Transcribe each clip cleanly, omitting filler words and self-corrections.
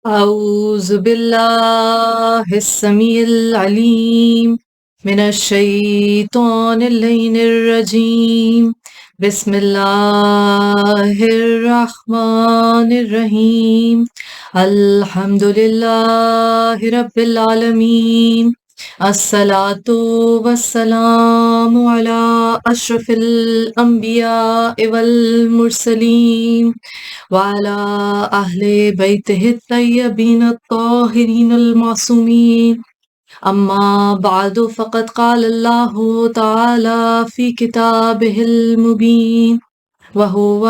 أعوذ بالله السميع العليم من الشيطان اللعين الرجيم بسم الله الرحمن الرحيم الحمد لله رب العالمين الصلاة والسلام على أشرف الأنبياء والمرسلين وعلى أهل بيته الطيبين الطاهرين المعصومين أما بعد فقد قال الله تعالى في كتابه المبين وهو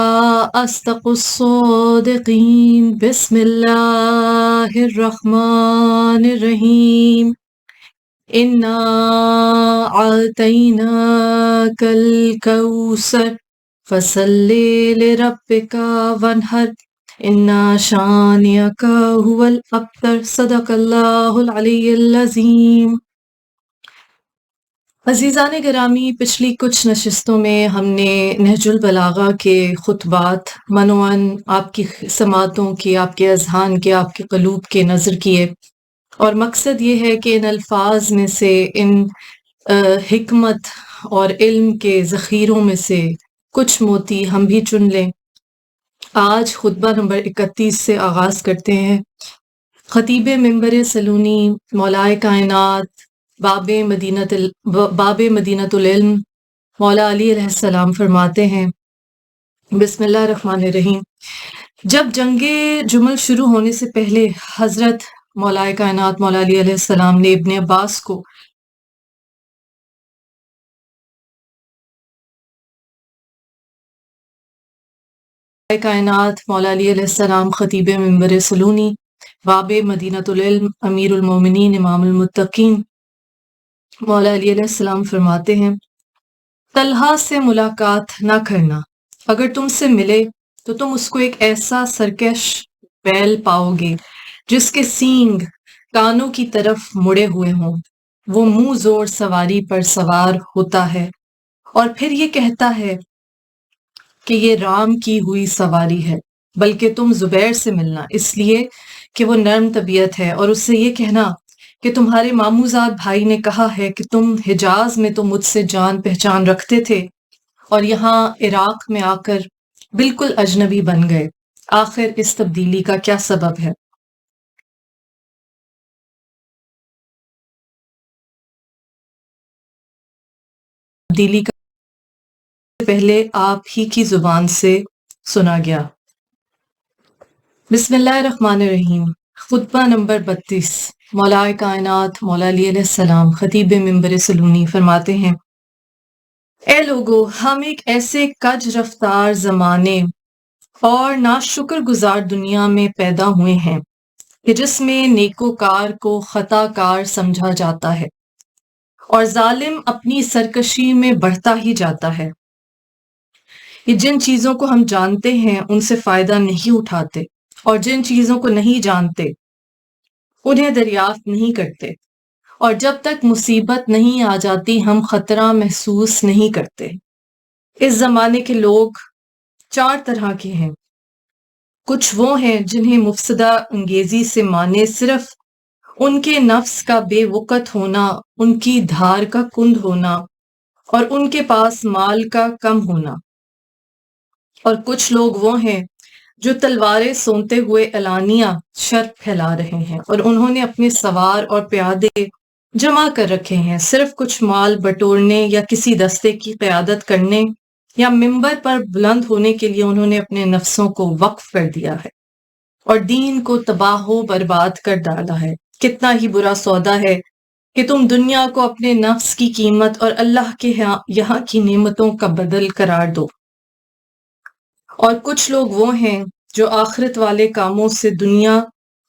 أصدق الصادقين بسم الله الرحمن الرحيم إنا أعطيناك الكوثر فصل لربك وانحر إن شانئك هو الأبتر صدق اللہ العلی العظیم۔ عزیزان گرامی، پچھلی کچھ نشستوں میں ہم نے نہج البلاغہ کے خطبات منوعاً آپ کی سماعتوں کی، آپ کے اذہان کے، آپ کے قلوب کے نظر کیے، اور مقصد یہ ہے کہ ان الفاظ میں سے، ان حکمت اور علم کے ذخیروں میں سے کچھ موتی ہم بھی چن لیں۔ آج خطبہ نمبر 31 سے آغاز کرتے ہیں۔ خطیب منبر سلونی مولائے کائنات باب مدینۃ العلم مولا علی علیہ السلام فرماتے ہیں، بسم اللہ الرحمن الرحیم۔ جب جنگ جمل شروع ہونے سے پہلے حضرت مولائے کائنات مولا علی علیہ السلام نے ابن عباس کو کائنات مولا علی علیہ السلام خطیب منبر سلونی باب مدینۃ العلم امیر المومنین امام المتقین مولا علی علیہ السلام فرماتے ہیں، طلحہ سے ملاقات نہ کرنا، اگر تم سے ملے تو تم اس کو ایک ایسا سرکش بیل پاؤ گے جس کے سینگ کانوں کی طرف مڑے ہوئے ہوں، وہ منہ زور سواری پر سوار ہوتا ہے اور پھر یہ کہتا ہے کہ یہ رام کی ہوئی سواری ہے، بلکہ تم زبیر سے ملنا اس لیے کہ وہ نرم طبیعت ہے، اور اس سے یہ کہنا کہ تمہارے ماموزاد بھائی نے کہا ہے کہ تم حجاز میں تو مجھ سے جان پہچان رکھتے تھے اور یہاں عراق میں آ کر بالکل اجنبی بن گئے، آخر اس تبدیلی کا کیا سبب ہے؟ تبدیلی کا پہلے آپ ہی کی زبان سے سنا گیا۔ بسم اللہ الرحمن الرحیم۔ خطبہ نمبر 32۔ مولائے کائنات مولا علی علیہ السلام خطیب منبر سلونی فرماتے ہیں، اے لوگو، ہم ایک ایسے کج رفتار زمانے اور ناشکر گزار دنیا میں پیدا ہوئے ہیں کہ جس میں نیکوکار کو خطا کار سمجھا جاتا ہے اور ظالم اپنی سرکشی میں بڑھتا ہی جاتا ہے۔ یہ جن چیزوں کو ہم جانتے ہیں ان سے فائدہ نہیں اٹھاتے، اور جن چیزوں کو نہیں جانتے انہیں دریافت نہیں کرتے، اور جب تک مصیبت نہیں آ جاتی ہم خطرہ محسوس نہیں کرتے۔ اس زمانے کے لوگ 4 طرح کے ہیں۔ کچھ وہ ہیں جنہیں مفسدہ انگیزی سے مانے صرف ان کے نفس کا بے وقت ہونا، ان کی دھار کا کند ہونا اور ان کے پاس مال کا کم ہونا، اور کچھ لوگ وہ ہیں جو تلواریں سونتے ہوئے اعلانیہ شر پھیلا رہے ہیں، اور انہوں نے اپنے سوار اور پیادے جمع کر رکھے ہیں صرف کچھ مال بٹورنے یا کسی دستے کی قیادت کرنے یا منبر پر بلند ہونے کے لیے انہوں نے اپنے نفسوں کو وقف کر دیا ہے اور دین کو تباہ و برباد کر ڈالا ہے۔ کتنا ہی برا سودا ہے کہ تم دنیا کو اپنے نفس کی قیمت اور اللہ کے یہاں کی نعمتوں کا بدل قرار دو۔ اور کچھ لوگ وہ ہیں جو آخرت والے کاموں سے دنیا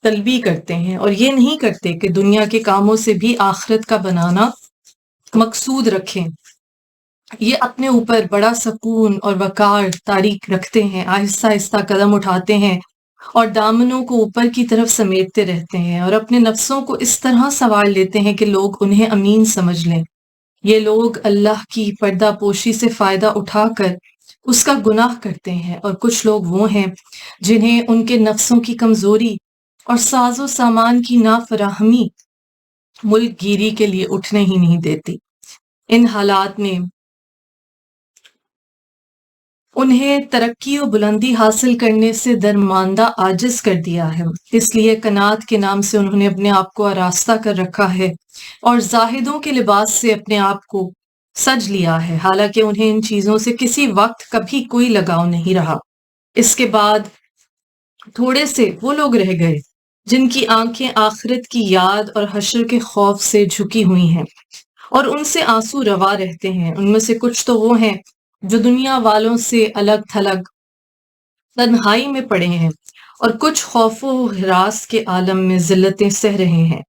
طلبی کرتے ہیں اور یہ نہیں کرتے کہ دنیا کے کاموں سے بھی آخرت کا بنانا مقصود رکھیں۔ یہ اپنے اوپر بڑا سکون اور وقار تاریخ رکھتے ہیں، آہستہ آہستہ قدم اٹھاتے ہیں اور دامنوں کو اوپر کی طرف سمیٹتے رہتے ہیں اور اپنے نفسوں کو اس طرح سنوار لیتے ہیں کہ لوگ انہیں امین سمجھ لیں۔ یہ لوگ اللہ کی پردہ پوشی سے فائدہ اٹھا کر اس کا گناہ کرتے ہیں، اور کچھ لوگ وہ ہیں جنہیں ان کے نفسوں کی کمزوری اور ساز و سامان کی نافراہمی ملک گیری کے لیے اٹھنے ہی نہیں دیتی۔ ان حالات میں انہیں ترقی و بلندی حاصل کرنے سے درماندہ عاجز کر دیا ہے، اس لیے قناعت کے نام سے انہوں نے اپنے آپ کو آراستہ کر رکھا ہے اور زاہدوں کے لباس سے اپنے آپ کو سج لیا ہے، حالانکہ انہیں ان چیزوں سے کسی وقت کبھی کوئی لگاؤ نہیں رہا۔ اس کے بعد تھوڑے سے وہ لوگ رہ گئے جن کی آنکھیں آخرت کی یاد اور حشر کے خوف سے جھکی ہوئی ہیں اور ان سے آنسو روا رہتے ہیں۔ ان میں سے کچھ تو وہ ہیں جو دنیا والوں سے الگ تھلگ تنہائی میں پڑے ہیں، اور کچھ خوف و ہراس کے عالم میں ذلتیں سہ رہے ہیں،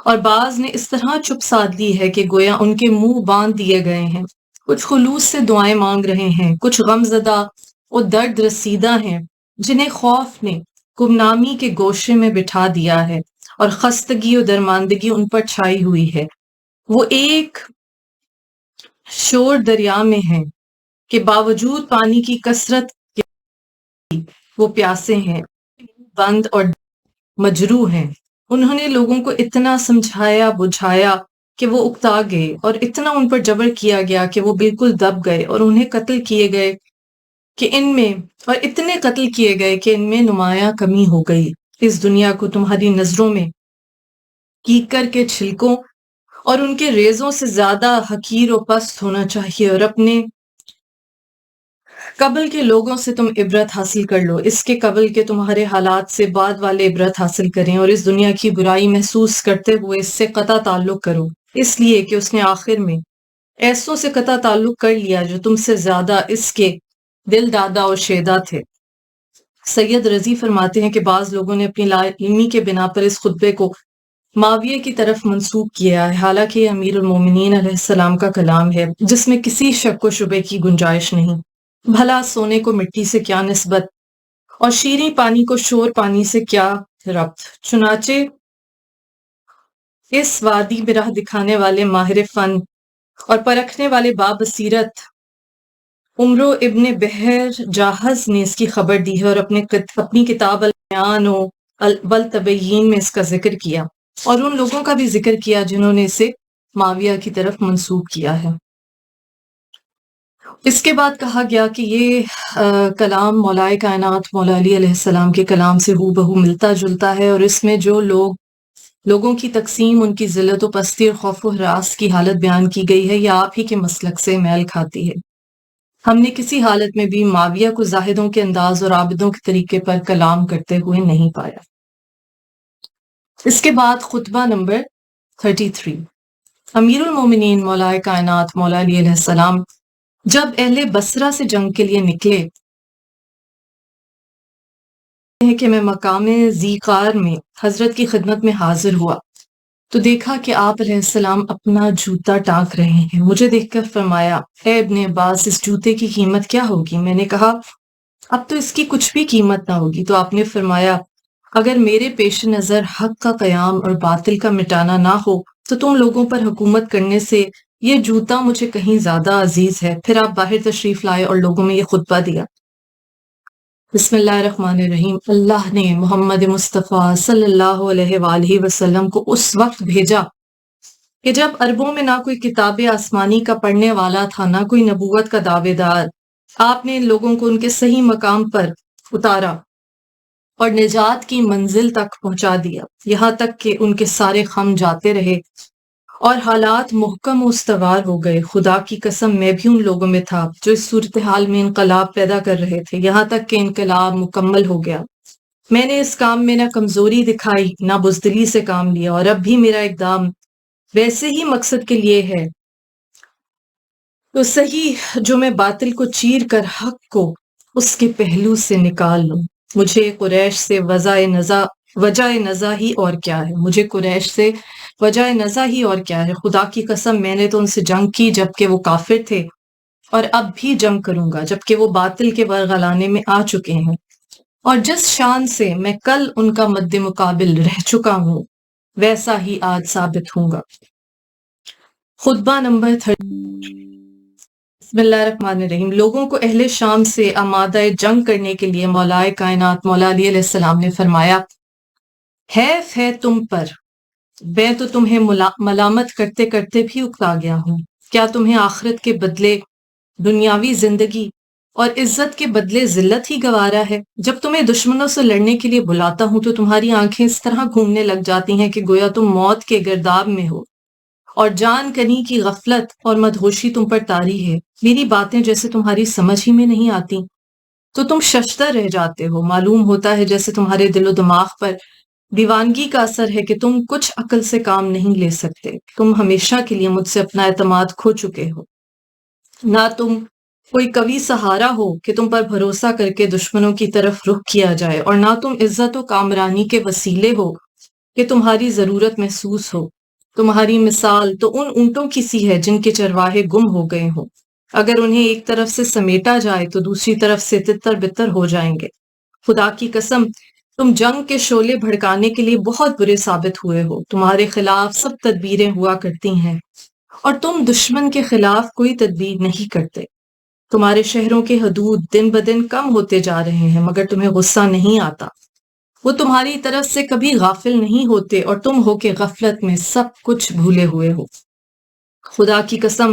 اور بعض نے اس طرح چپ سادھ لی ہے کہ گویا ان کے منہ باندھ دیے گئے ہیں۔ کچھ خلوص سے دعائیں مانگ رہے ہیں، کچھ غم زدہ اور درد رسیدہ ہیں جنہیں خوف نے گمنامی کے گوشے میں بٹھا دیا ہے اور خستگی و درماندگی ان پر چھائی ہوئی ہے۔ وہ ایک شور دریا میں ہیں کہ باوجود پانی کی کثرت کے وہ پیاسے ہیں، بند اور مجروح ہیں۔ انہوں نے لوگوں کو اتنا سمجھایا بجھایا کہ وہ اکتا گئے، اور اتنا ان پر جبر کیا گیا کہ وہ بالکل دب گئے، اور انہیں قتل کیے گئے کہ ان میں اور اتنے قتل کیے گئے کہ ان میں نمایاں کمی ہو گئی۔ اس دنیا کو تمہاری نظروں میں کیکر کے چھلکوں اور ان کے ریزوں سے زیادہ حقیر و پست ہونا چاہیے، اور اپنے قبل کے لوگوں سے تم عبرت حاصل کر لو، اس کے قبل کے تمہارے حالات سے بعد والے عبرت حاصل کریں، اور اس دنیا کی برائی محسوس کرتے ہوئے اس سے قطع تعلق کرو، اس لیے کہ اس نے آخر میں ایسوں سے قطع تعلق کر لیا جو تم سے زیادہ اس کے دل دادا اور شیدا تھے۔ سید رضی فرماتے ہیں کہ بعض لوگوں نے اپنی لا علمی کے بنا پر اس خطبے کو معاویہ کی طرف منسوب کیا ہے، حالانکہ یہ امیر المومنین علیہ السلام کا کلام ہے جس میں کسی شک و شبے کی گنجائش نہیں۔ بھلا سونے کو مٹی سے کیا نسبت، اور شیریں پانی کو شور پانی سے کیا ربط؟ چنانچہ اس وادی میں راہ دکھانے والے ماہر فن اور پرکھنے والے بابصیرت عمرو ابن بحر جاہز نے اس کی خبر دی ہے، اور اپنی کتاب البیان و والتبیین میں اس کا ذکر کیا، اور ان لوگوں کا بھی ذکر کیا جنہوں نے اسے معاویہ کی طرف منسوب کیا ہے۔ اس کے بعد کہا گیا کہ یہ کلام مولائے کائنات مولا علی علیہ السلام کے کلام سے ہو بہو ملتا جلتا ہے، اور اس میں جو لوگوں کی تقسیم، ان کی ذلت و پستی اور خوف و ہراس کی حالت بیان کی گئی ہے، یہ آپ ہی کے مسلک سے میل کھاتی ہے۔ ہم نے کسی حالت میں بھی معاویہ کو زاہدوں کے انداز اور عابدوں کے طریقے پر کلام کرتے ہوئے نہیں پایا۔ اس کے بعد خطبہ نمبر 33۔ امیر المومنین مولائے کائنات مولا علی علیہ السلام جب اہل بصرہ سے جنگ کے لیے نکلے کہ میں مقام ذیقار میں حضرت کی خدمت میں حاضر ہوا تو دیکھا کہ آپ علیہ السلام اپنا جوتا ٹانک رہے ہیں۔ مجھے دیکھ کر فرمایا، اے ابن عباس، اس جوتے کی قیمت کیا ہوگی؟ میں نے کہا، اب تو اس کی کچھ بھی قیمت نہ ہوگی۔ تو آپ نے فرمایا، اگر میرے پیش نظر حق کا قیام اور باطل کا مٹانا نہ ہو تو تم لوگوں پر حکومت کرنے سے یہ جوتا مجھے کہیں زیادہ عزیز ہے۔ پھر آپ باہر تشریف لائے اور لوگوں میں یہ خطبہ دیا۔ بسم اللہ الرحمن الرحیم۔ اللہ نے محمد مصطفیٰ صلی اللہ علیہ وآلہ وسلم کو اس وقت بھیجا کہ جب عربوں میں نہ کوئی کتاب آسمانی کا پڑھنے والا تھا، نہ کوئی نبوت کا دعوے دار۔ آپ نے ان لوگوں کو ان کے صحیح مقام پر اتارا اور نجات کی منزل تک پہنچا دیا، یہاں تک کہ ان کے سارے خم جاتے رہے اور حالات محکم و استوار ہو گئے۔ خدا کی قسم، میں بھی ان لوگوں میں تھا جو اس صورتحال میں انقلاب پیدا کر رہے تھے، یہاں تک کہ انقلاب مکمل ہو گیا۔ میں نے اس کام میں نہ کمزوری دکھائی نہ بزدلی سے کام لیا، اور اب بھی میرا اقدام ویسے ہی مقصد کے لیے ہے تو صحیح جو میں باطل کو چیر کر حق کو اس کے پہلو سے نکال لوں۔ مجھے قریش سے وجہ نزا ہی اور کیا ہے، مجھے قریش سے وجہ نزا ہی اور کیا ہے۔ خدا کی قسم، میں نے تو ان سے جنگ کی جبکہ وہ کافر تھے، اور اب بھی جنگ کروں گا جبکہ وہ باطل کے ورغلانے میں آ چکے ہیں، اور جس شان سے میں کل ان کا مد مقابل رہ چکا ہوں ویسا ہی آج ثابت ہوں گا۔ خطبہ نمبر 30۔ بسم اللہ الرحمن الرحیم۔ لوگوں کو اہل شام سے آمادہ جنگ کرنے کے لیے مولائے کائنات مولا علی علیہ السلام نے فرمایا حیف ہے تم پر، میں تو تمہیں ملامت کرتے کرتے بھی اکتا گیا ہوں۔ کیا تمہیں آخرت کے بدلے دنیاوی زندگی اور عزت کے بدلے ذلت ہی گوارا ہے؟ جب تمہیں دشمنوں سے لڑنے کے لیے بلاتا ہوں تو تمہاری آنکھیں اس طرح گھومنے لگ جاتی ہیں کہ گویا تم موت کے گرداب میں ہو اور جان کنی کی غفلت اور مدہوشی تم پر طاری ہے۔ میری باتیں جیسے تمہاری سمجھ ہی میں نہیں آتی تو تم ششدر رہ جاتے ہو۔ معلوم ہوتا ہے جیسے تمہارے دل و دماغ پر دیوانگی کا اثر ہے کہ تم کچھ عقل سے کام نہیں لے سکتے۔ تم ہمیشہ کے لیے مجھ سے اپنا اعتماد کھو چکے ہو۔ نہ تم کوئی قوی سہارا ہو کہ تم پر بھروسہ کر کے دشمنوں کی طرف رخ کیا جائے، اور نہ تم عزت و کامرانی کے وسیلے ہو کہ تمہاری ضرورت محسوس ہو۔ تمہاری مثال تو ان اونٹوں کی سی ہے جن کے چرواہے گم ہو گئے ہوں۔ اگر انہیں ایک طرف سے سمیٹا جائے تو دوسری طرف سے تتر بتر ہو جائیں گے۔ خدا کی قسم، تم جنگ کے شعلے بھڑکانے کے لیے بہت برے ثابت ہوئے ہو۔ تمہارے خلاف سب تدبیریں ہوا کرتی ہیں اور تم دشمن کے خلاف کوئی تدبیر نہیں کرتے۔ تمہارے شہروں کے حدود دن بدن کم ہوتے جا رہے ہیں مگر تمہیں غصہ نہیں آتا۔ وہ تمہاری طرف سے کبھی غافل نہیں ہوتے اور تم ہو کہ غفلت میں سب کچھ بھولے ہوئے ہو۔ خدا کی قسم،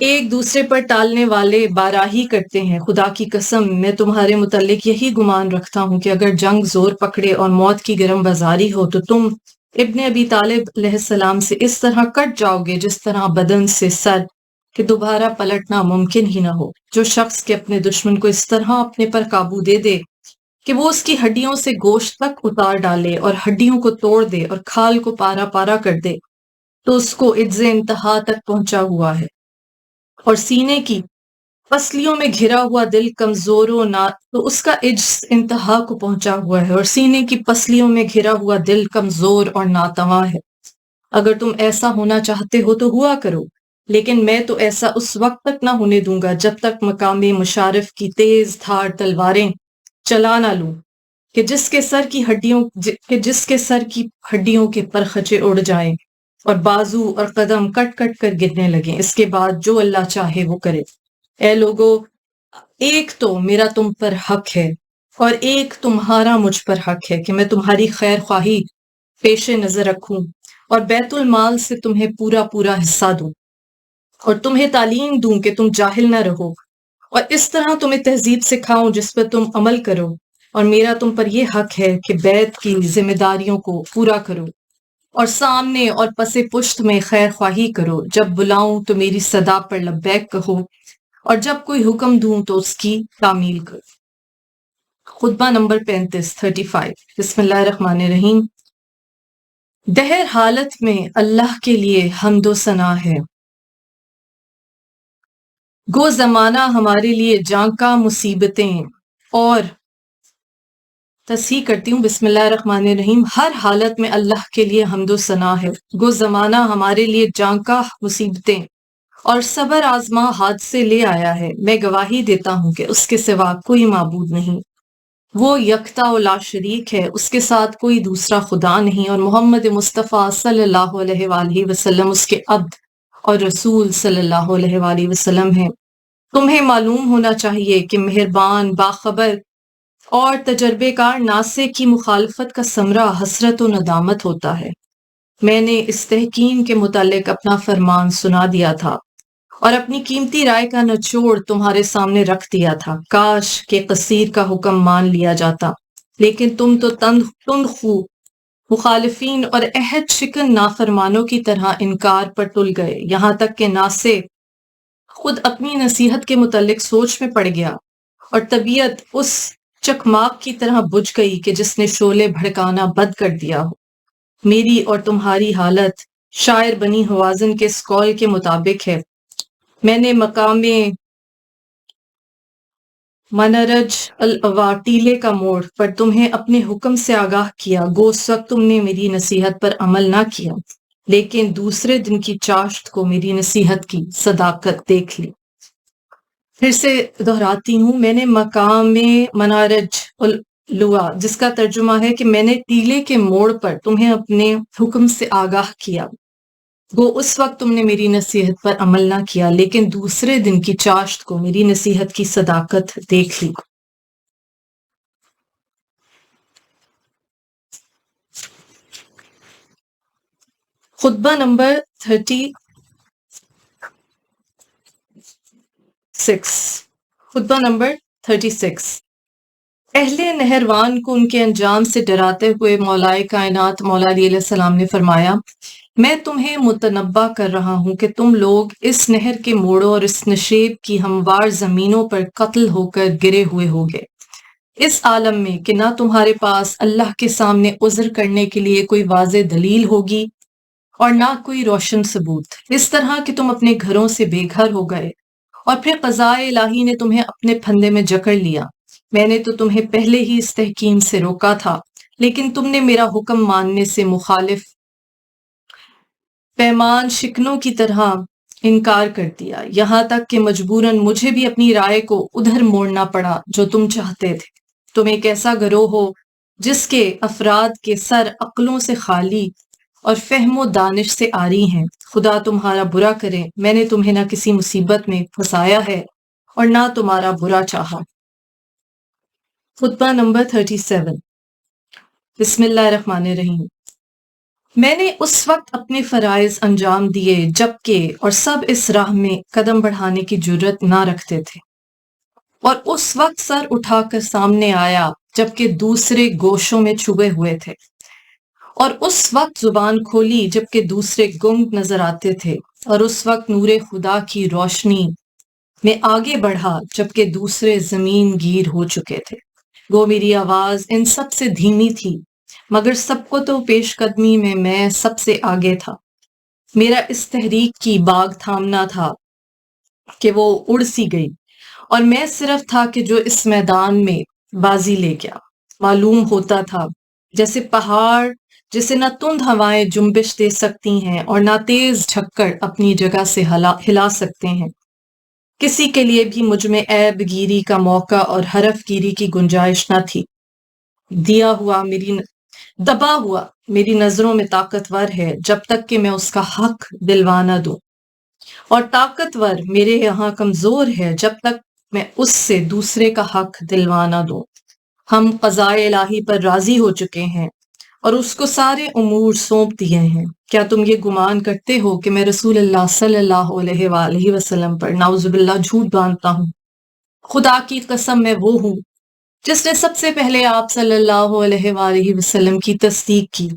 ایک دوسرے پر ٹالنے والے باراہی کرتے ہیں۔ خدا کی قسم، میں تمہارے متعلق یہی گمان رکھتا ہوں کہ اگر جنگ زور پکڑے اور موت کی گرم بازاری ہو تو تم ابن ابی طالب علیہ السلام سے اس طرح کٹ جاؤ گے جس طرح بدن سے سر، کہ دوبارہ پلٹنا ممکن ہی نہ ہو۔ جو شخص کے اپنے دشمن کو اس طرح اپنے پر قابو دے دے کہ وہ اس کی ہڈیوں سے گوشت تک اتار ڈالے اور ہڈیوں کو توڑ دے اور کھال کو پارا پارا کر دے، تو اس کو عجز انتہا تک پہنچا ہوا ہے، اور سینے کی پسلیوں میں گھرا ہوا دل کمزور و تو اس کا عجز انتہا کو پہنچا ہوا ہے، اور سینے کی پسلیوں میں گھرا ہوا دل کمزور اور ناتواں ہے۔ اگر تم ایسا ہونا چاہتے ہو تو ہوا کرو، لیکن میں تو ایسا اس وقت تک نہ ہونے دوں گا جب تک مقام مشارف کی تیز دھار تلواریں چلا نہ لوں کہ جس کے سر کی ہڈیوں کے پرخچے اڑ جائیں اور بازو اور قدم کٹ کٹ کر گرنے لگیں۔ اس کے بعد جو اللہ چاہے وہ کرے۔ اے لوگو، ایک تو میرا تم پر حق ہے اور ایک تمہارا مجھ پر حق ہے کہ میں تمہاری خیر خواہی پیش نظر رکھوں اور بیت المال سے تمہیں پورا پورا حصہ دوں، اور تمہیں تعلیم دوں کہ تم جاہل نہ رہو، اور اس طرح تمہیں تہذیب سکھاؤں جس پر تم عمل کرو۔ اور میرا تم پر یہ حق ہے کہ بیت کی ذمہ داریوں کو پورا کرو اور سامنے اور پس پشت میں خیر خواہی کرو۔ جب بلاؤں تو میری صدا پر لبیک کہو، اور جب کوئی حکم دوں تو اس کی تعمیل کرو۔ خطبہ نمبر 35 بسم اللہ الرحمن الرحیم۔ دہر حالت میں اللہ کے لیے حمد و ثنا ہے، گو زمانہ ہمارے لیے جانکا مصیبتیں، اور تصحیح کرتی ہوں، بسم اللہ الرحمن الرحیم۔ ہر حالت میں اللہ کے لیے حمد و ثنا ہے، گو زمانہ ہمارے لیے جانکا مصیبتیں اور صبر آزما حادثے لے آیا ہے۔ میں گواہی دیتا ہوں کہ اس کے سوا کوئی معبود نہیں، وہ یکتا و لا شریک ہے، اس کے ساتھ کوئی دوسرا خدا نہیں، اور محمد مصطفیٰ صلی اللہ علیہ وآلہ وسلم اس کے عبد اور رسول صلی اللہ علیہ وآلہ وسلم ہیں۔ تمہیں معلوم ہونا چاہیے کہ مہربان، باخبر اور تجربے کار ناصح کی مخالفت کا ثمرہ حسرت و ندامت ہوتا ہے۔ میں نے اس تحکیم کے متعلق اپنا فرمان سنا دیا تھا اور اپنی قیمتی رائے کا نچوڑ تمہارے سامنے رکھ دیا تھا۔ کاش کہ قصیر کا حکم مان لیا جاتا، لیکن تم تو تندخو مخالفین اور عہد شکن نافرمانوں کی طرح انکار پر تل گئے، یہاں تک کہ ناصح خود اپنی نصیحت کے متعلق سوچ میں پڑ گیا اور طبیعت اس چکماق کی طرح بجھ گئی کہ جس نے شعلے بھڑکانا بند کر دیا ہو۔ میری اور تمہاری حالت شاعر بنی حوازن کے اس قول کے مطابق ہے۔ میں نے مقام منرج الاوا ٹیلے کا موڑ پر تمہیں اپنے حکم سے آگاہ کیا، گو اس وقت تم نے میری نصیحت پر عمل نہ کیا، لیکن دوسرے دن کی چاشت کو میری نصیحت کی صداقت دیکھ لی۔ پھر سے دہراتی ہوں، میں نے مقام منارج الاوا، جس کا ترجمہ ہے کہ میں نے ٹیلے کے موڑ پر تمہیں اپنے حکم سے آگاہ کیا، گو اس وقت تم نے میری نصیحت پر عمل نہ کیا، لیکن دوسرے دن کی چاشت کو میری نصیحت کی صداقت دیکھ لی۔ خطبہ نمبر 36، خطبہ نمبر 36۔ اہل نہروان کو ان کے انجام سے ڈراتے ہوئے مولائے کائنات مولا علی علیہ السلام نے فرمایا، میں تمہیں متنبہ کر رہا ہوں کہ تم لوگ اس نہر کے موڑوں اور اس نشیب کی ہموار زمینوں پر قتل ہو کر گرے ہوئے ہوگے، اس عالم میں کہ نہ تمہارے پاس اللہ کے سامنے عذر کرنے کے لیے کوئی واضح دلیل ہوگی اور نہ کوئی روشن ثبوت، اس طرح کہ تم اپنے گھروں سے بے گھر ہو گئے اور پھر قضاء الہی نے تمہیں اپنے پھندے میں جکڑ لیا۔ میں نے تو تمہیں پہلے ہی اس تحکیم سے روکا تھا، لیکن تم نے میرا حکم ماننے سے مخالف پیمان شکنوں کی طرح انکار کر دیا، یہاں تک کہ مجبوراً مجھے بھی اپنی رائے کو ادھر موڑنا پڑا جو تم چاہتے تھے۔ تم ایک ایسا گروہ ہو جس کے افراد کے سر عقلوں سے خالی اور فہم و دانش سے عاری ہیں۔ خدا تمہارا برا کرے، میں نے تمہیں نہ کسی مصیبت میں پھنسایا ہے اور نہ تمہارا برا چاہا۔ خطبہ نمبر 37۔ بسم اللہ الرحمن الرحیم۔ میں نے اس وقت اپنے فرائض انجام دیے جبکہ اور سب اس راہ میں قدم بڑھانے کی جرت نہ رکھتے تھے، اور اس وقت سر اٹھا کر سامنے آیا جبکہ دوسرے گوشوں میں چھپے ہوئے تھے، اور اس وقت زبان کھولی جبکہ دوسرے گنگ نظر آتے تھے، اور اس وقت نور خدا کی روشنی میں آگے بڑھا جبکہ دوسرے زمین گیر ہو چکے تھے۔ وہ میری آواز ان سب سے دھیمی تھی، مگر سب کو تو پیش قدمی میں سب سے آگے تھا۔ میرا اس تحریک کی باغ تھامنا تھا کہ وہ اڑ سی گئی، اور میں صرف تھا کہ جو اس میدان میں بازی لے گیا۔ معلوم ہوتا تھا جیسے پہاڑ جسے نہ تند ہوائیں جنبش دے سکتی ہیں اور نہ تیز جھکڑ اپنی جگہ سے ہلا سکتے ہیں۔ کسی کے لیے بھی مجھ میں عیب گیری کا موقع اور حرف گیری کی گنجائش نہ تھی۔ دبا ہوا میری نظروں میں طاقتور ہے جب تک کہ میں اس کا حق دلوانا دوں، اور طاقتور میرے یہاں کمزور ہے جب تک میں اس سے دوسرے کا حق دلوانا دوں۔ ہم قضاء الہی پر راضی ہو چکے ہیں اور اس کو سارے امور سونپ دیے ہیں۔ کیا تم یہ گمان کرتے ہو کہ میں رسول اللہ صلی اللہ علیہ وآلہ وسلم پر نعوذ باللہ جھوٹ باندھتا ہوں؟ خدا کی قسم میں وہ ہوں جس نے سب سے پہلے آپ صلی اللہ علیہ وآلہ وسلم کی تصدیق کی،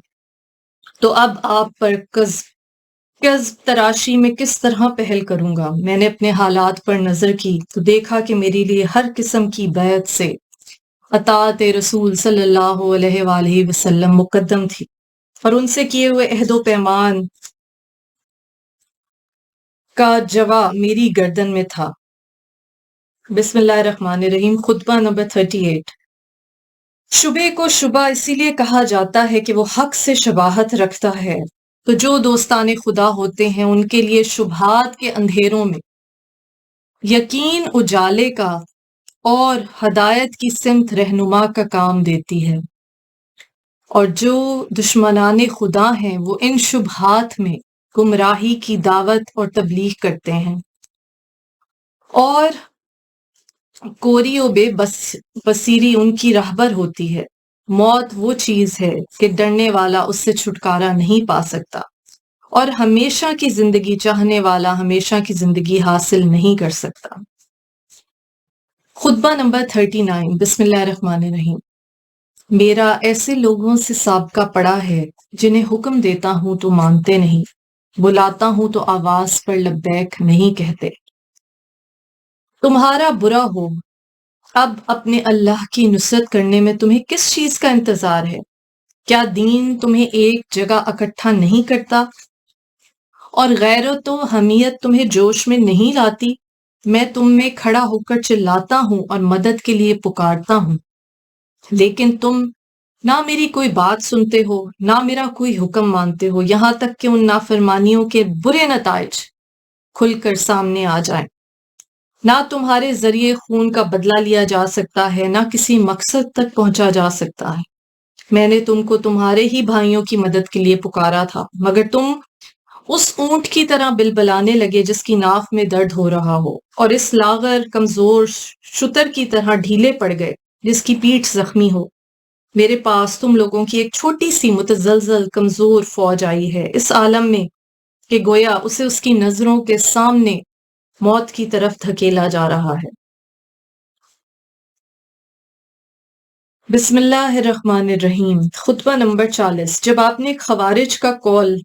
تو اب آپ پر قذب تراشی میں کس طرح پہل کروں گا؟ میں نے اپنے حالات پر نظر کی تو دیکھا کہ میرے لیے ہر قسم کی بیعت سے اطاعت رسول صلی اللہ علیہ وآلہ وسلم مقدم تھی، اور ان سے کیے ہوئے عہد و پیمان کا جوا میری گردن میں تھا۔ بسم اللہ الرحمن الرحیم۔ خطبہ نمبر 38۔ شبے کو شبہ اسی لیے کہا جاتا ہے کہ وہ حق سے شباہت رکھتا ہے، تو جو دوستان خدا ہوتے ہیں ان کے لیے شبہات کے اندھیروں میں یقین اجالے کا اور ہدایت کی سمت رہنما کا کام دیتی ہے، اور جو دشمنان خدا ہیں وہ ان شبہات میں گمراہی کی دعوت اور تبلیغ کرتے ہیں، اور کوری و بے بصیری ان کی رہبر ہوتی ہے۔ موت وہ چیز ہے کہ ڈرنے والا اس سے چھٹکارا نہیں پا سکتا، اور ہمیشہ کی زندگی چاہنے والا ہمیشہ کی زندگی حاصل نہیں کر سکتا۔ خطبہ نمبر 39۔ بسم اللہ الرحمن الرحیم۔ میرا ایسے لوگوں سے سابقہ پڑا ہے جنہیں حکم دیتا ہوں تو مانتے نہیں، بلاتا ہوں تو آواز پر لبیک نہیں کہتے۔ تمہارا برا ہو، اب اپنے اللہ کی نصرت کرنے میں تمہیں کس چیز کا انتظار ہے؟ کیا دین تمہیں ایک جگہ اکٹھا نہیں کرتا اور غیرت و حمیت تمہیں جوش میں نہیں لاتی؟ میں تم میں کھڑا ہو کر چلاتا ہوں اور مدد کے لیے پکارتا ہوں، لیکن تم نہ میری کوئی بات سنتے ہو نہ میرا کوئی حکم مانتے ہو، یہاں تک کہ ان نافرمانیوں کے برے نتائج کھل کر سامنے آ جائیں۔ نہ تمہارے ذریعے خون کا بدلہ لیا جا سکتا ہے، نہ کسی مقصد تک پہنچا جا سکتا ہے۔ میں نے تم کو تمہارے ہی بھائیوں کی مدد کے لیے پکارا تھا، مگر تم اس اونٹ کی طرح بلبلانے لگے جس کی ناف میں درد ہو رہا ہو، اور اس لاغر کمزور شتر کی طرح ڈھیلے پڑ گئے جس کی پیٹھ زخمی ہو۔ میرے پاس تم لوگوں کی ایک چھوٹی سی متزلزل کمزور فوج آئی ہے اس عالم میں کہ گویا اسے اس کی نظروں کے سامنے موت کی طرف دھکیلا جا رہا ہے۔ بسم اللہ الرحمن الرحیم۔ خطبہ نمبر 40۔ جب آپ نے خوارج کا قول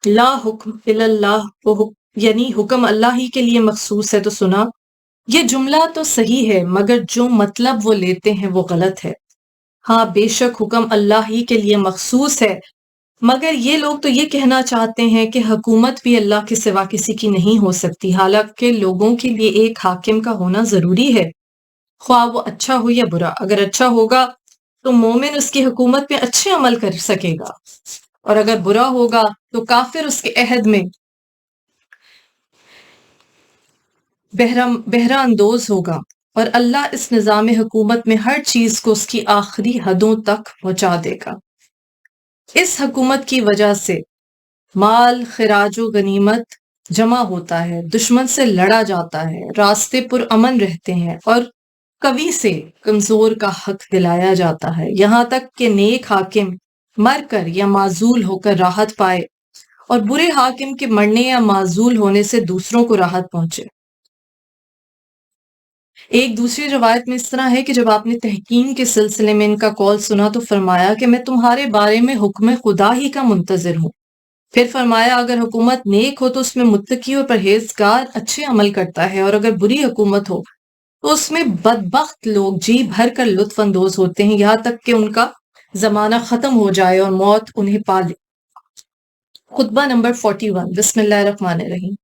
لا حکم الا اللہ یعنی حکم اللہ ہی کے لیے مخصوص ہے تو سنا، یہ جملہ تو صحیح ہے مگر جو مطلب وہ لیتے ہیں وہ غلط ہے۔ ہاں بے شک حکم اللہ ہی کے لیے مخصوص ہے، مگر یہ لوگ تو یہ کہنا چاہتے ہیں کہ حکومت بھی اللہ کے سوا کسی کی نہیں ہو سکتی، حالانکہ لوگوں کے لیے ایک حاکم کا ہونا ضروری ہے، خواہ وہ اچھا ہو یا برا۔ اگر اچھا ہوگا تو مومن اس کی حکومت میں اچھے عمل کر سکے گا، اور اگر برا ہوگا تو کافر اس کے عہد میں بہرہ اندوز ہوگا، اور اللہ اس نظام حکومت میں ہر چیز کو اس کی آخری حدوں تک پہنچا دے گا۔ اس حکومت کی وجہ سے مال خراج و غنیمت جمع ہوتا ہے، دشمن سے لڑا جاتا ہے، راستے پر امن رہتے ہیں، اور قوی سے کمزور کا حق دلایا جاتا ہے، یہاں تک کہ نیک حاکم مر کر یا معزول ہو کر راحت پائے اور برے حاکم کے مرنے یا معزول ہونے سے دوسروں کو راحت پہنچے۔ ایک دوسری روایت میں اس طرح ہے کہ جب آپ نے تحکیم کے سلسلے میں ان کا قول سنا تو فرمایا کہ میں تمہارے بارے میں حکم خدا ہی کا منتظر ہوں۔ پھر فرمایا اگر حکومت نیک ہو تو اس میں متقی اور پرہیزگار اچھے عمل کرتا ہے، اور اگر بری حکومت ہو تو اس میں بدبخت لوگ جی بھر کر لطف اندوز ہوتے ہیں، یہاں تک کہ ان کا زمانہ ختم ہو جائے اور موت انہیں پا لے۔ خطبہ نمبر 41۔ بسم اللہ الرحمن الرحیم۔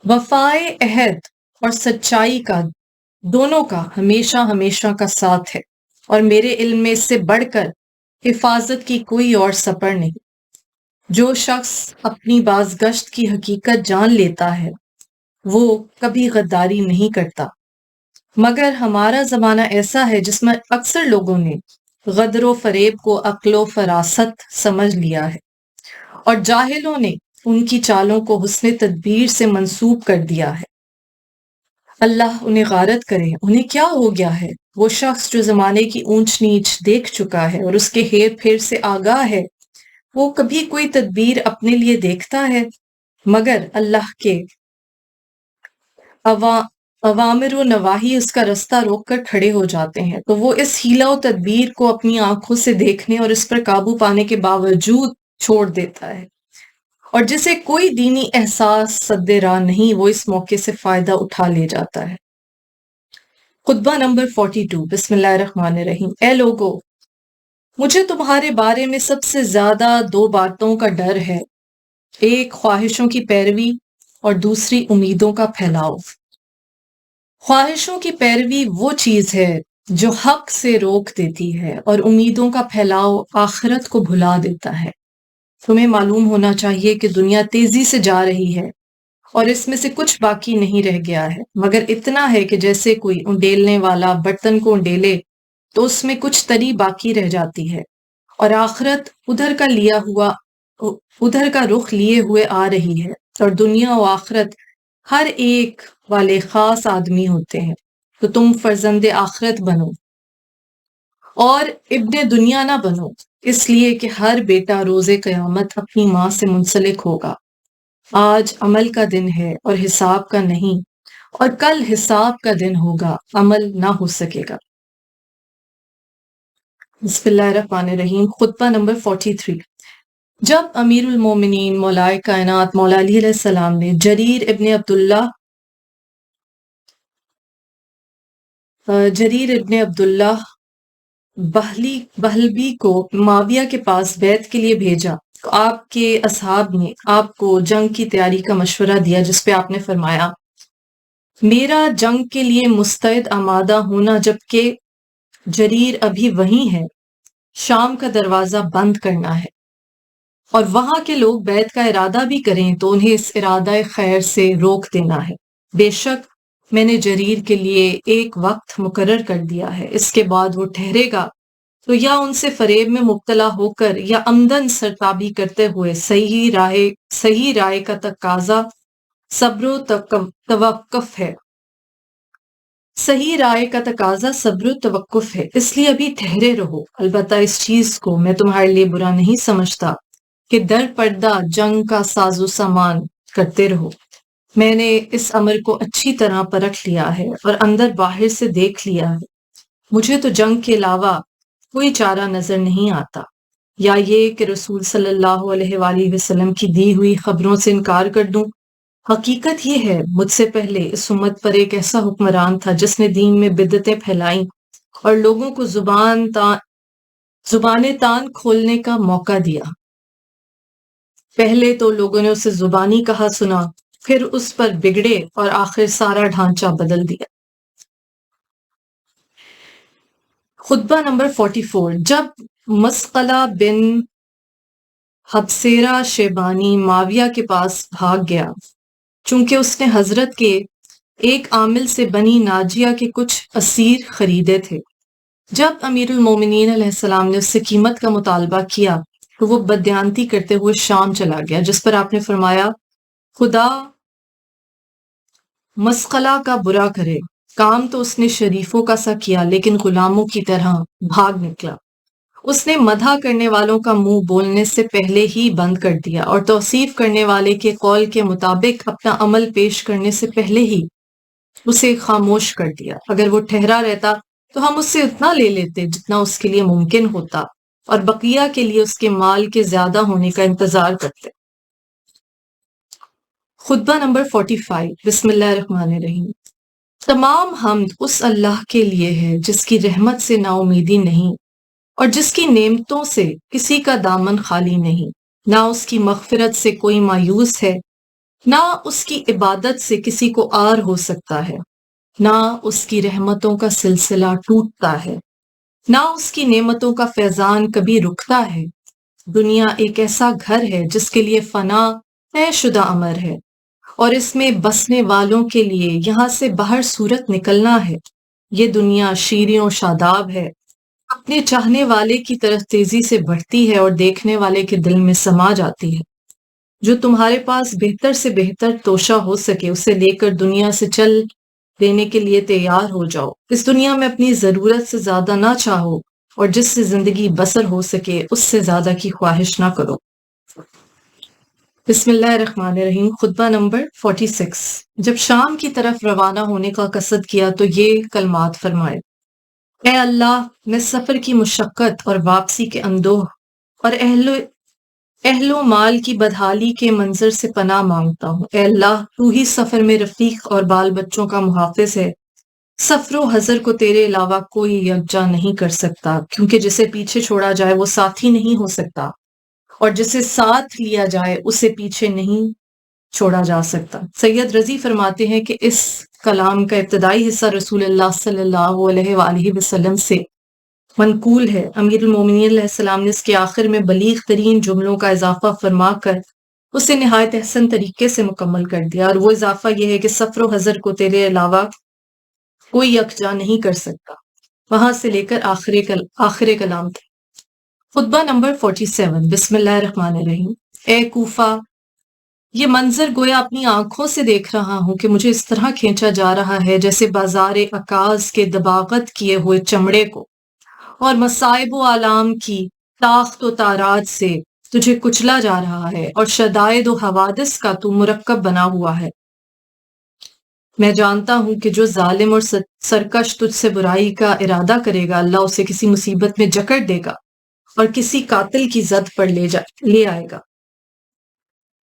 وفائے عہد اور سچائی کا دونوں کا ہمیشہ ہمیشہ کا ساتھ ہے، اور میرے علم میں اس سے بڑھ کر حفاظت کی کوئی اور سپر نہیں۔ جو شخص اپنی بازگشت کی حقیقت جان لیتا ہے وہ کبھی غداری نہیں کرتا، مگر ہمارا زمانہ ایسا ہے جس میں اکثر لوگوں نے غدر و فریب کو عقل و فراست سمجھ لیا ہے، اور جاہلوں نے ان کی چالوں کو حسن تدبیر سے منسوب کر دیا ہے۔ اللہ انہیں غارت کرے، انہیں کیا ہو گیا ہے؟ وہ شخص جو زمانے کی اونچ نیچ دیکھ چکا ہے اور اس کے ہیر پھیر سے آگاہ ہے، وہ کبھی کوئی تدبیر اپنے لیے دیکھتا ہے؟ مگر اللہ کے اوامر و نواہی اس کا رستہ روک کر کھڑے ہو جاتے ہیں، تو وہ اس حیلہ و تدبیر کو اپنی آنکھوں سے دیکھنے اور اس پر قابو پانے کے باوجود چھوڑ دیتا ہے، اور جسے کوئی دینی احساس سد راہ نہیں وہ اس موقع سے فائدہ اٹھا لے جاتا ہے۔ خطبہ نمبر 42۔ بسم اللہ الرحمن الرحیم۔ اے لوگو، مجھے تمہارے بارے میں سب سے زیادہ دو باتوں کا ڈر ہے، ایک خواہشوں کی پیروی اور دوسری امیدوں کا پھیلاؤ۔ خواہشوں کی پیروی وہ چیز ہے جو حق سے روک دیتی ہے، اور امیدوں کا پھیلاؤ آخرت کو بھلا دیتا ہے۔ تمہیں معلوم ہونا چاہیے کہ دنیا تیزی سے جا رہی ہے اور اس میں سے کچھ باقی نہیں رہ گیا ہے، مگر اتنا ہے کہ جیسے کوئی انڈیلنے والا برتن کو انڈیلے تو اس میں کچھ تری باقی رہ جاتی ہے، اور آخرت ادھر کا رخ لیے ہوئے آ رہی ہے، اور دنیا و آخرت ہر ایک والے خاص آدمی ہوتے ہیں، تو تم فرزند آخرت بنو اور ابن دنیا نہ بنو، اس لیے کہ ہر بیٹا روز قیامت اپنی ماں سے منسلک ہوگا۔ آج عمل کا دن ہے اور حساب کا نہیں، اور کل حساب کا دن ہوگا، عمل نہ ہو سکے گا۔ بسم اللہ الرحمن الرحیم۔ خطبہ نمبر 43۔ جب امیر المومنین مولائے کائنات مولا علی علیہ السلام نے جریر ابن عبداللہ بہلبی کو معاویہ کے پاس بیعت کے لیے بھیجا تو آپ کے اصحاب نے آپ کو جنگ کی تیاری کا مشورہ دیا، جس پہ آپ نے فرمایا میرا جنگ کے لیے مستعد آمادہ ہونا جبکہ جریر ابھی وہیں ہے، شام کا دروازہ بند کرنا ہے، اور وہاں کے لوگ بیعت کا ارادہ بھی کریں تو انہیں اس ارادہ خیر سے روک دینا ہے۔ بے شک میں نے جریر کے لیے ایک وقت مقرر کر دیا ہے، اس کے بعد وہ ٹھہرے گا تو یا ان سے فریب میں مبتلا ہو کر یا عمدن سرتابی کرتے ہوئے صحیح رائے کا تقاضا صبر و توقف ہے۔ صحیح رائے کا تقاضا صبر و توقف ہے، اس لیے ابھی ٹھہرے رہو۔ البتہ اس چیز کو میں تمہارے لیے برا نہیں سمجھتا کہ در پردہ جنگ کا ساز و سامان کرتے رہو۔ میں نے اس امر کو اچھی طرح پرکھ لیا ہے اور اندر باہر سے دیکھ لیا ہے۔ مجھے تو جنگ کے علاوہ کوئی چارہ نظر نہیں آتا، یا یہ کہ رسول صلی اللہ علیہ وآلہ وسلم کی دی ہوئی خبروں سے انکار کر دوں۔ حقیقت یہ ہے مجھ سے پہلے اس امت پر ایک ایسا حکمران تھا جس نے دین میں بدعتیں پھیلائیں اور لوگوں کو زبانیں تان کھولنے کا موقع دیا۔ پہلے تو لوگوں نے اسے زبانی کہا سنا، پھر اس پر بگڑے اور آخر سارا ڈھانچہ بدل دیا۔ خطبہ نمبر 44۔ جب مسقلہ بن حبسیرہ شیبانی معاویہ کے پاس بھاگ گیا، چونکہ اس نے حضرت کے ایک عامل سے بنی ناجیہ کے کچھ اسیر خریدے تھے، جب امیر المومنین علیہ السلام نے اس سے قیمت کا مطالبہ کیا تو وہ بددیانتی کرتے ہوئے شام چلا گیا، جس پر آپ نے فرمایا خدا مسقلہ کا برا کرے، کام تو اس نے شریفوں کا سا کیا لیکن غلاموں کی طرح بھاگ نکلا۔ اس نے مدح کرنے والوں کا منہ بولنے سے پہلے ہی بند کر دیا اور توصیف کرنے والے کے قول کے مطابق اپنا عمل پیش کرنے سے پہلے ہی اسے خاموش کر دیا۔ اگر وہ ٹھہرا رہتا تو ہم اس سے اتنا لے لیتے جتنا اس کے لیے ممکن ہوتا اور بقیہ کے لیے اس کے مال کے زیادہ ہونے کا انتظار کرتے۔ خطبہ نمبر 45۔ بسم اللہ الرحمن الرحیم۔ تمام حمد اس اللہ کے لیے ہے جس کی رحمت سے نا امیدی نہیں اور جس کی نعمتوں سے کسی کا دامن خالی نہیں، نہ اس کی مغفرت سے کوئی مایوس ہے، نہ اس کی عبادت سے کسی کو عار ہو سکتا ہے، نہ اس کی رحمتوں کا سلسلہ ٹوٹتا ہے، نہ اس کی نعمتوں کا فیضان کبھی رکتا ہے۔ دنیا ایک ایسا گھر ہے جس کے لیے فنا طے شدہ امر ہے اور اس میں بسنے والوں کے لیے یہاں سے باہر صورت نکلنا ہے۔ یہ دنیا شیریں و شاداب ہے، اپنے چاہنے والے کی طرف تیزی سے بڑھتی ہے اور دیکھنے والے کے دل میں سما جاتی ہے۔ جو تمہارے پاس بہتر سے بہتر توشہ ہو سکے اسے لے کر دنیا سے چل دینے کے لیے تیار ہو جاؤ۔ اس دنیا میں اپنی ضرورت سے زیادہ نہ چاہو اور جس سے زندگی بسر ہو سکے اس سے زیادہ کی خواہش نہ کرو۔ بسم اللہ الرحمن الرحیم۔ خطبہ نمبر 46۔ جب شام کی طرف روانہ ہونے کا قصد کیا تو یہ کلمات فرمائے: اے اللہ، میں سفر کی مشقت اور واپسی کے اندوہ اور اہل و مال کی بدحالی کے منظر سے پناہ مانگتا ہوں۔ اے اللہ، تو ہی سفر میں رفیق اور بال بچوں کا محافظ ہے۔ سفر و حضر کو تیرے علاوہ کوئی یکجا نہیں کر سکتا، کیونکہ جسے پیچھے چھوڑا جائے وہ ساتھی نہیں ہو سکتا اور جسے ساتھ لیا جائے اسے پیچھے نہیں چھوڑا جا سکتا۔ سید رضی فرماتے ہیں کہ اس کلام کا ابتدائی حصہ رسول اللہ صلی اللہ علیہ وآلہ وسلم سے منقول ہے۔ امیر المومنین علیہ السلام نے اس کے آخر میں بلیغ ترین جملوں کا اضافہ فرما کر اسے نہایت احسن طریقے سے مکمل کر دیا، اور وہ اضافہ یہ ہے کہ سفر و حضر کو تیرے علاوہ کوئی یکجا نہیں کر سکتا، وہاں سے لے کر آخر کلام تک۔ خطبہ نمبر 47۔ بسم اللہ الرحمن الرحیم۔ اے کوفہ، یہ منظر گویا اپنی آنکھوں سے دیکھ رہا ہوں کہ مجھے اس طرح کھینچا جا رہا ہے جیسے بازار عکاظ کے دباغت کیے ہوئے چمڑے کو، اور مصائب و آلام کی تاخت و تاراج سے تجھے کچلا جا رہا ہے، اور شدائد و حوادث کا تو مرکب بنا ہوا ہے۔ میں جانتا ہوں کہ جو ظالم اور سرکش تجھ سے برائی کا ارادہ کرے گا اللہ اسے کسی مصیبت میں جکڑ دے گا اور کسی قاتل کی زد پر لے آئے گا۔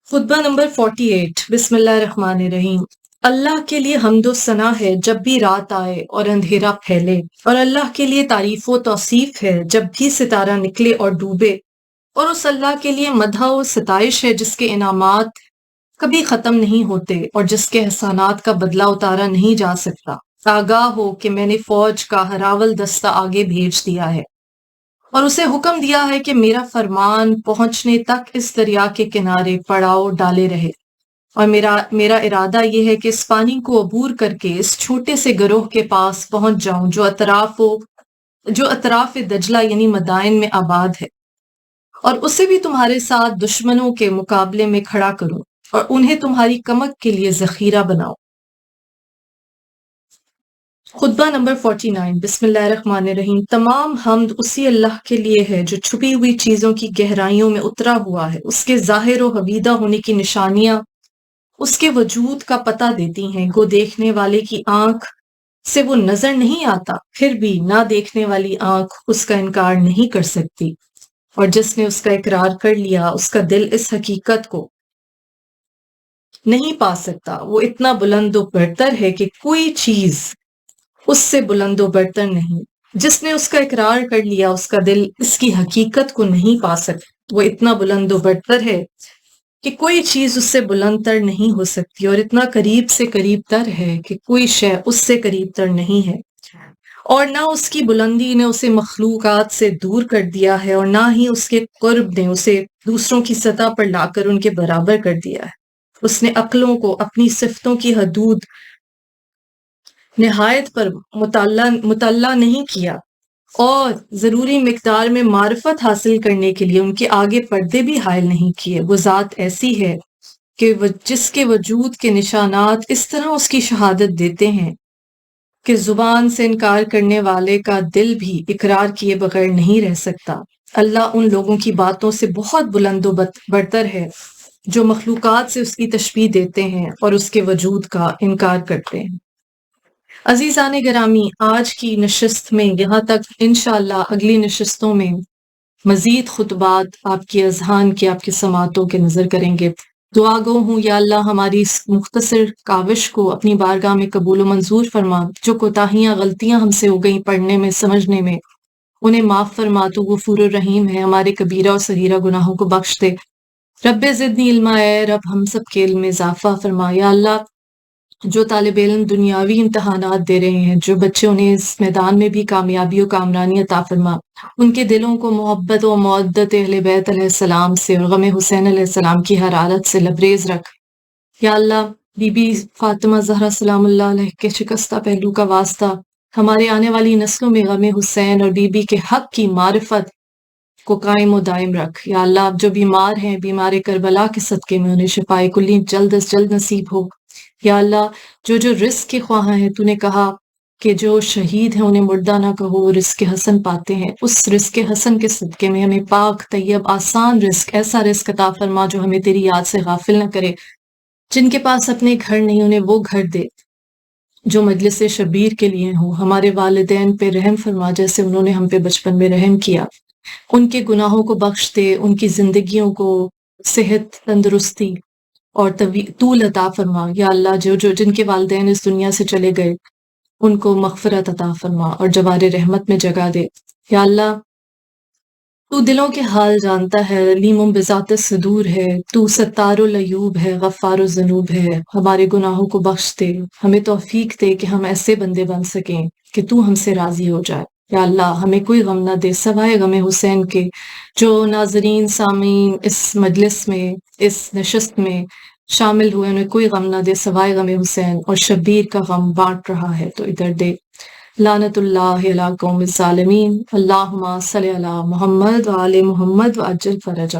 خطبہ نمبر 48۔ بسم اللہ الرحمن الرحیم۔ اللہ کے لیے حمد و ثنا ہے جب بھی رات آئے اور اندھیرا پھیلے، اور اللہ کے لیے تعریف و توصیف ہے جب بھی ستارہ نکلے اور ڈوبے، اور اس اللہ کے لیے مدح و ستائش ہے جس کے انعامات کبھی ختم نہیں ہوتے اور جس کے احسانات کا بدلہ اتارا نہیں جا سکتا۔ آگاہ ہو کہ میں نے فوج کا ہراول دستہ آگے بھیج دیا ہے اور اسے حکم دیا ہے کہ میرا فرمان پہنچنے تک اس دریا کے کنارے پڑاؤ ڈالے رہے، اور میرا ارادہ یہ ہے کہ اس پانی کو عبور کر کے اس چھوٹے سے گروہ کے پاس پہنچ جاؤں جو اطراف دجلہ یعنی مدائن میں آباد ہے، اور اسے بھی تمہارے ساتھ دشمنوں کے مقابلے میں کھڑا کروں اور انہیں تمہاری کمک کے لیے ذخیرہ بناؤ۔ خطبہ نمبر 49 بسم اللہ الرحمن الرحیم۔ تمام حمد اسی اللہ کے لیے ہے جو چھپی ہوئی چیزوں کی گہرائیوں میں اترا ہوا ہے، اس کے ظاہر و حویدہ ہونے کی نشانیاں اس کے وجود کا پتہ دیتی ہیں، گو دیکھنے والے کی آنکھ سے وہ نظر نہیں آتا، پھر بھی نہ دیکھنے والی آنکھ اس کا انکار نہیں کر سکتی، اور جس نے اس کا اقرار کر لیا اس کا دل اس حقیقت کو نہیں پا سکتا، وہ اتنا بلند و برتر ہے کہ کوئی چیز اس سے بلند و برتر نہیں۔ جس نے اس کا اقرار کر لیا اس کا دل اس کی حقیقت کو نہیں پا سکتا، وہ اتنا بلند و برتر ہے کہ کوئی چیز اس سے بلند تر نہیں ہو سکتی، اور اتنا قریب سے قریب تر ہے کہ کوئی شے اس سے قریب تر نہیں ہے، اور نہ اس کی بلندی نے اسے مخلوقات سے دور کر دیا ہے، اور نہ ہی اس کے قرب نے اسے دوسروں کی سطح پر لا کر ان کے برابر کر دیا ہے۔ اس نے عقلوں کو اپنی صفتوں کی حدود نہایت پر مطلع نہیں کیا، اور ضروری مقدار میں معرفت حاصل کرنے کے لیے ان کے آگے پردے بھی حائل نہیں کیے۔ وہ ذات ایسی ہے کہ جس کے وجود کے نشانات اس طرح اس کی شہادت دیتے ہیں کہ زبان سے انکار کرنے والے کا دل بھی اقرار کیے بغیر نہیں رہ سکتا۔ اللہ ان لوگوں کی باتوں سے بہت بلند و برتر ہے جو مخلوقات سے اس کی تشبیہ دیتے ہیں اور اس کے وجود کا انکار کرتے ہیں۔ عزیزان گرامی، آج کی نشست میں یہاں تک، انشاءاللہ اگلی نشستوں میں مزید خطبات آپ کی اذہان کی، آپ کی سماعتوں کے نظر کریں گے۔ دعا گو ہوں یا اللہ ہماری اس مختصر کاوش کو اپنی بارگاہ میں قبول و منظور فرما، جو کوتاہیاں غلطیاں ہم سے ہو گئیں پڑھنے میں سمجھنے میں، انہیں معاف فرما، تو غفور الرحیم ہے، ہمارے کبیرہ اور صغیرہ گناہوں کو بخش دے۔ رب زدنی علما، اے رب ہم سب کے علم میں اضافہ فرما۔ یا اللہ جو طالب علم دنیاوی امتحانات دے رہے ہیں، جو بچے انہیں اس میدان میں بھی کامیابی و کامرانی عطا فرما، ان کے دلوں کو محبت و مودت اہل بیت علیہ السلام سے اور غم حسین علیہ السلام کی حرارت سے لبریز رکھ۔ یا اللہ بی بی فاطمہ زہرا سلام اللہ علیہ کے شکستہ پہلو کا واسطہ ہمارے آنے والی نسلوں میں غم حسین اور بی بی کے حق کی معرفت کو قائم و دائم رکھ۔ یا اللہ اب جو بیمار ہیں، بیمار کربلا کے صدقے میں انہیں شفائے کلی جلد از جلد نصیب ہو۔ یا اللہ جو رزق کے خواہاں ہیں، تو نے کہا کہ جو شہید ہیں انہیں مردہ نہ کہو، وہ رزق حسن پاتے ہیں، اس رزق حسن کے صدقے میں ہمیں پاک طیب آسان رزق، ایسا رزق عطا فرما جو ہمیں تیری یاد سے غافل نہ کرے۔ جن کے پاس اپنے گھر نہیں انہیں وہ گھر دے جو مجلس شبیر کے لیے ہوں۔ ہمارے والدین پہ رحم فرما جیسے انہوں نے ہم پہ بچپن میں رحم کیا۔ ان کے گناہوں کو بخش دے، ان کی زندگیوں کو صحت، تندرستی اور طول عطا فرما۔ یا اللہ جو جن کے والدین اس دنیا سے چلے گئے ان کو مغفرت عطا فرما اور جوار رحمت میں جگہ دے۔ یا اللہ تو دلوں کے حال جانتا ہے، علیم بذات الصدور ہے، تو ستار العیوب ہے، غفار الذنوب ہے۔ ہمارے گناہوں کو بخش دے، ہمیں توفیق دے کہ ہم ایسے بندے بن سکیں کہ تو ہم سے راضی ہو جائے۔ یا اللہ ہمیں کوئی غم نہ دے سوائے غم حسین کے۔ جو ناظرین سامعین اس مجلس میں، اس نشست میں شامل ہوئے، انہیں کوئی غم نہ دے سوائے غم حسین، اور شبیر کا غم بانٹ رہا ہے تو ادھر دے۔ لعنت اللہ علی قوم الظالمین۔ اللہم صلی علی محمد وآل محمد وعجل فرجہ۔